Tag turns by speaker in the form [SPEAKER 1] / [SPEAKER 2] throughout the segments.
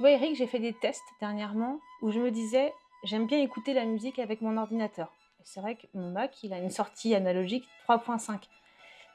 [SPEAKER 1] Tu vois, Eric, j'ai fait des tests dernièrement où je me disais, j'aime bien écouter la musique avec mon ordinateur. Et c'est vrai que mon Mac, il a une sortie analogique 3.5.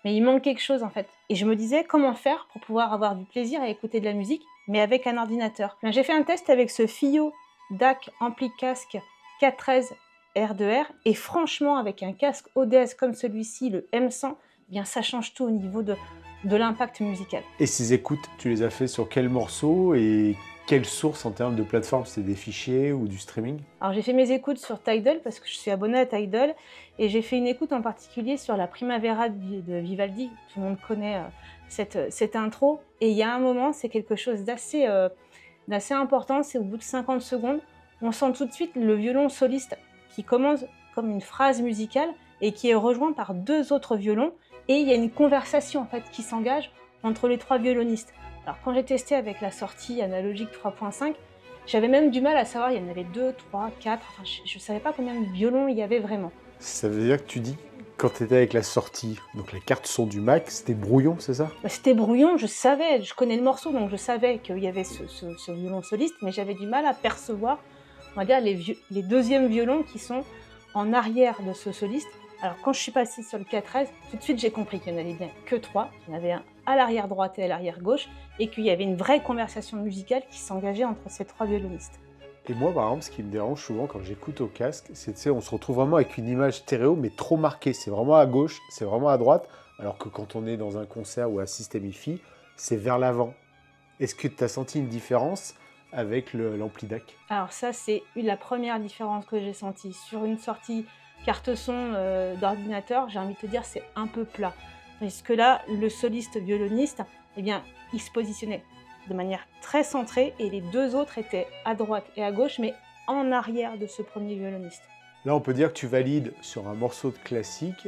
[SPEAKER 1] Mais il manque quelque chose en fait. Et je me disais, comment faire pour pouvoir avoir du plaisir à écouter de la musique, mais avec un ordinateur. Bien, j'ai fait un test avec ce FiiO DAC Ampli Casque K13 R2R. Et franchement, avec un casque ODS comme celui-ci, le M100, eh bien, ça change tout au niveau de l'impact musical.
[SPEAKER 2] Et ces écoutes, tu les as fait sur quel morceau et quelle source en termes de plateforme? C'est des fichiers ou du streaming?
[SPEAKER 1] Alors j'ai fait mes écoutes sur Tidal parce que je suis abonnée à Tidal et j'ai fait une écoute en particulier sur la Primavera de Vivaldi. Tout le monde connaît cette intro et il y a un moment, c'est quelque chose d'assez important, c'est au bout de 50 secondes, on sent tout de suite le violon soliste qui commence comme une phrase musicale et qui est rejoint par deux autres violons et il y a une conversation en fait qui s'engage entre les trois violonistes. Alors quand j'ai testé avec la sortie analogique 3.5, j'avais même du mal à savoir, il y en avait 2, 3, 4, enfin, je ne savais pas combien de violons il y avait vraiment.
[SPEAKER 2] Ça veut dire que tu dis, quand tu étais avec la sortie, donc la carte son du Mac, c'était brouillon, c'est ça?
[SPEAKER 1] C'était brouillon, je savais, je connais le morceau, donc je savais qu'il y avait ce violon soliste, mais j'avais du mal à percevoir, on va dire, les deuxièmes violons qui sont en arrière de ce soliste. Alors quand je suis passée sur le 4S, tout de suite j'ai compris qu'il n'y en avait bien que 3, qu'il y en avait un à l'arrière droite et à l'arrière gauche, et qu'il y avait une vraie conversation musicale qui s'engageait entre ces trois violonistes.
[SPEAKER 2] Et moi, par exemple, ce qui me dérange souvent quand j'écoute au casque, c'est tu sais, on se retrouve vraiment avec une image stéréo, mais trop marquée. C'est vraiment à gauche, c'est vraiment à droite, alors que quand on est dans un concert ou un système hi-fi, c'est vers l'avant. Est-ce que tu as senti une différence avec l'ampli DAC?
[SPEAKER 1] Alors ça, c'est la première différence que j'ai sentie. Sur une sortie carte son d'ordinateur, j'ai envie de te dire, c'est un peu plat. Parce que là, le soliste violoniste, eh bien, il se positionnait de manière très centrée et les deux autres étaient à droite et à gauche, mais en arrière de ce premier violoniste.
[SPEAKER 2] Là, on peut dire que tu valides sur un morceau de classique.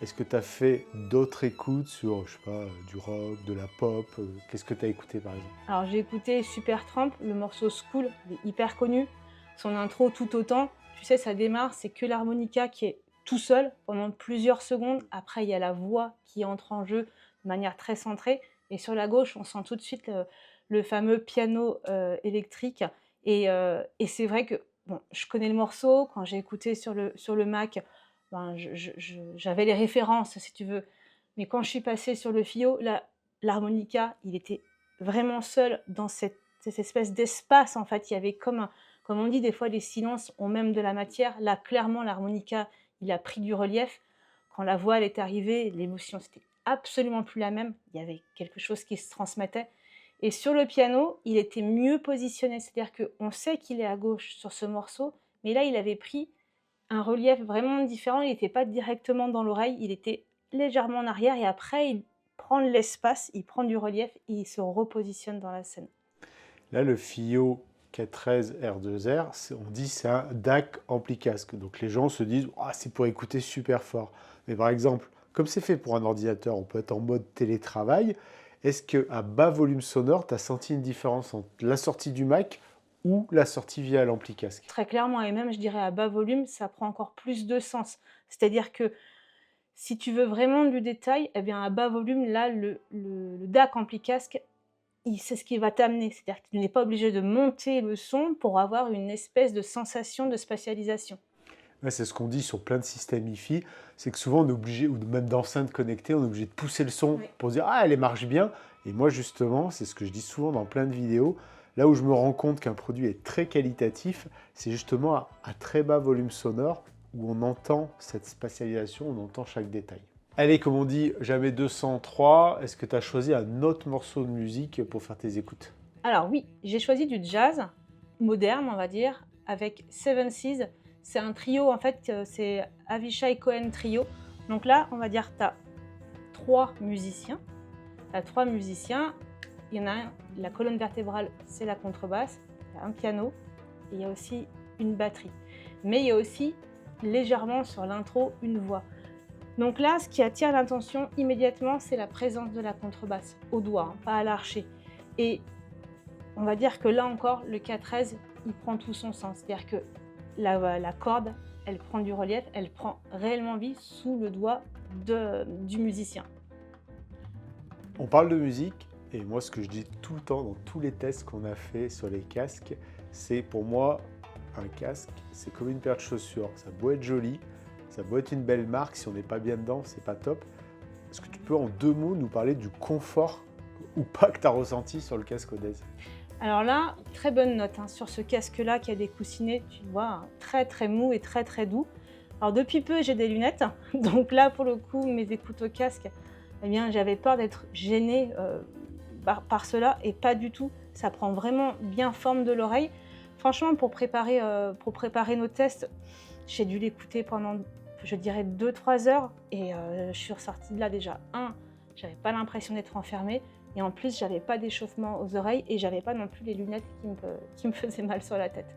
[SPEAKER 2] Est-ce que tu as fait d'autres écoutes sur, je sais pas, du rock, de la pop? Qu'est-ce que tu as écouté, par exemple?
[SPEAKER 1] Alors j'ai écouté Supertramp, le morceau School, il est hyper connu, son intro tout autant. Tu sais, ça démarre, c'est que l'harmonica qui est tout seul pendant plusieurs secondes. Après, il y a la voix qui entre en jeu de manière très centrée. Et sur la gauche, on sent tout de suite le fameux piano électrique. Et c'est vrai que bon, je connais le morceau, quand j'ai écouté sur le Mac, ben, j'avais les références, si tu veux. Mais quand je suis passée sur le FiiO, l'harmonica, il était vraiment seul dans cette espèce d'espace, en fait. Il y avait comme on dit, des fois, les silences ont même de la matière. Là, clairement, l'harmonica, il a pris du relief. Quand la voix, elle est arrivée, l'émotion, c'était absolument plus la même. Il y avait quelque chose qui se transmettait. Et sur le piano, il était mieux positionné. C'est-à-dire qu'on sait qu'il est à gauche sur ce morceau, mais là, il avait pris un relief vraiment différent. Il n'était pas directement dans l'oreille, il était légèrement en arrière. Et après, il prend de l'espace, il prend du relief et il se repositionne dans la scène.
[SPEAKER 2] Là, le FiiO K13 R2R, on dit c'est un DAC ampli casque. Donc les gens se disent, ah, c'est pour écouter super fort. Mais par exemple, comme c'est fait pour un ordinateur, on peut être en mode télétravail. Est-ce qu'à bas volume sonore, tu as senti une différence entre la sortie du Mac ou la sortie via l'ampli casque?
[SPEAKER 1] Très clairement, et même, je dirais, à bas volume, ça prend encore plus de sens. C'est-à-dire que si tu veux vraiment du détail, eh bien, à bas volume, là, le DAC ampli casque, c'est ce qui va t'amener. C'est-à-dire que tu n'es pas obligé de monter le son pour avoir une espèce de sensation de spatialisation.
[SPEAKER 2] Ouais, c'est ce qu'on dit sur plein de systèmes hi-fi, c'est que souvent on est obligé, ou même d'enceintes connectées, on est obligé de pousser le son
[SPEAKER 1] Oui.
[SPEAKER 2] pour dire ah elle marche bien. Et moi justement, c'est ce que je dis souvent dans plein de vidéos, là où je me rends compte qu'un produit est très qualitatif, c'est justement à très bas volume sonore où on entend cette spatialisation, on entend chaque détail. Allez, comme on dit, jamais 203, est-ce que tu as choisi un autre morceau de musique pour faire tes écoutes?
[SPEAKER 1] Alors oui, j'ai choisi du jazz moderne, on va dire, avec Seven Seas. C'est un trio, en fait, c'est Avishai Cohen Trio. Donc là, on va dire, tu as trois musiciens. Tu as trois musiciens. Il y en a un, la colonne vertébrale, c'est la contrebasse. Il y a un piano et il y a aussi une batterie. Mais il y a aussi, légèrement sur l'intro, une voix. Donc là, ce qui attire l'attention immédiatement, c'est la présence de la contrebasse, au doigt, hein, pas à l'archet. Et on va dire que là encore, le K13, il prend tout son sens. C'est-à-dire que la corde, elle prend du relief, elle prend réellement vie sous le doigt du musicien.
[SPEAKER 2] On parle de musique, Et moi, ce que je dis tout le temps dans tous les tests qu'on a fait sur les casques, c'est pour moi, un casque, c'est comme une paire de chaussures. Ça a beau être joli, ça a beau être une belle marque, si on n'est pas bien dedans, c'est pas top. Est-ce que tu peux en 2 mots nous parler du confort ou pas que tu as ressenti sur le casque Odez?
[SPEAKER 1] Alors là, très bonne note hein, sur ce casque-là qui a des coussinets, tu vois, hein, très très mou et très très doux. Alors depuis peu, j'ai des lunettes, donc là pour le coup, mes écoutes au casque, eh bien j'avais peur d'être gênée par cela et pas du tout. Ça prend vraiment bien forme de l'oreille. Franchement, pour préparer nos tests, j'ai dû l'écouter pendant, je dirais, 2-3 heures et je suis ressortie de là déjà. J'avais pas l'impression d'être enfermée et en plus, j'avais pas d'échauffement aux oreilles et j'avais pas non plus les lunettes qui me faisaient mal sur la tête.